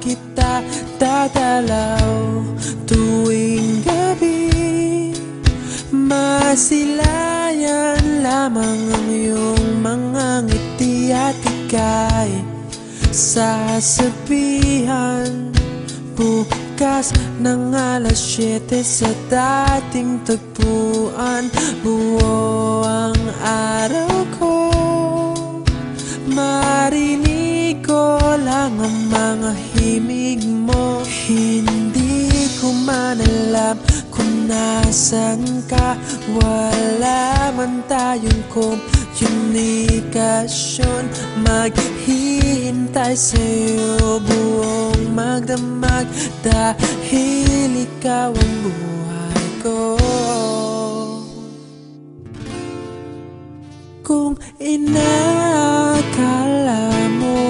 kita dadalaw tuwing gabi. Masilayan lamang ang iyong mga ngiti at ika'y sasabihan bukas ng alas 7 sa dating tagpuan. Buo ang araw ko, marinig ko lang ang mga himig mo. Hindi ko man alam kung nasan ka, wala man tayong komunikasyon. Maghihintay sa'yo buong magdamag dahil ikaw ang buhay ko. Kung inakala mo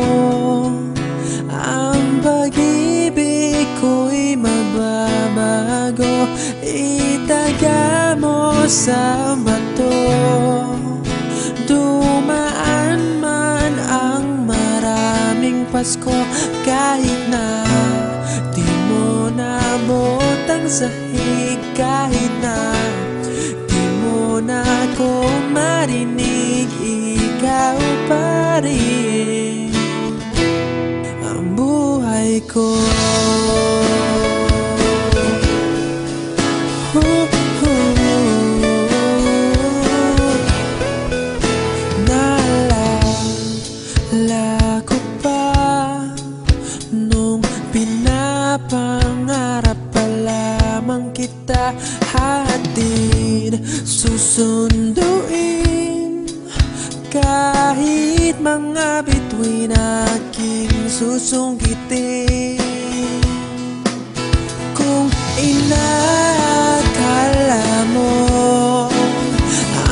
ang pag-ibig ko'y mababago, itaga mo sa bato. Dumaan man ang maraming Pasko, kahit na di mo nabot ang sahig, kahit na di mo na ako marinig, ikaw pa rin ang buhay ko. Naalala ko pa nung pinapangarap pa lamang kita, hatid susunduin kahit mga bituin aking susungkitin. Kung inakala mo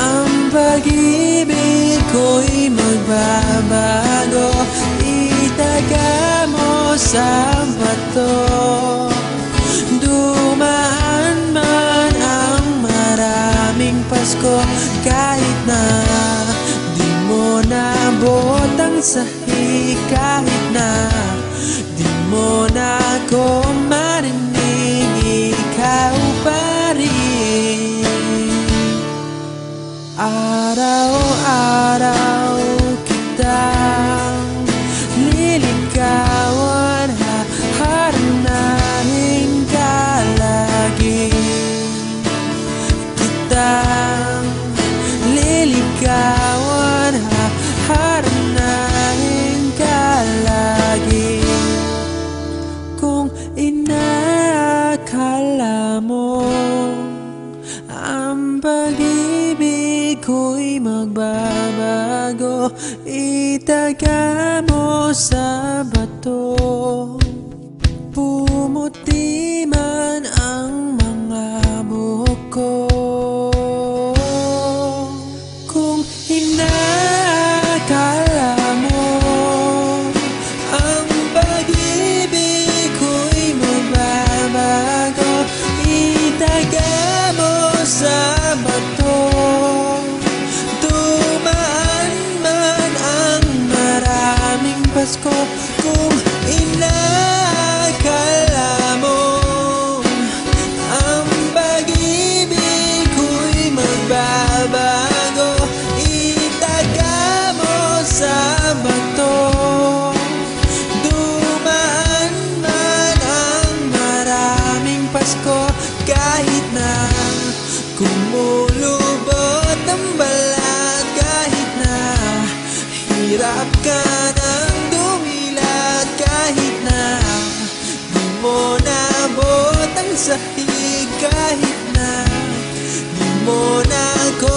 ang pag-ibig ko'y magbabago, itaga mo sa bato. Dumaan man ang maraming Pasko, kahit na di mo nabot ang sahig, kahit na di mo na ako marinig, ikaw pa rin. Araw-araw kitang liligawan, haharanahin ka lagi. Kitang liligawan, haharanahin ka lagi. Kung inakala mo ang pag-ibig ko'y magbabago, itaga mo sa bato. Pumuti man ang mga buhok ko. Kung inakala mo ang pag-ibig ko'y magbabago, itaga mo sa bato. Dumaan man ang maraming Pasko, kung inakala mo ang pag-ibig ko'y magbabago, itaga mo sa bato. Dumaan man ang maraming Pasko, kahit na kumulubot ang balat, kahit na hirap ka ng dumilat, kahit na di mo nabot ang sahig, kahit na di mo na ako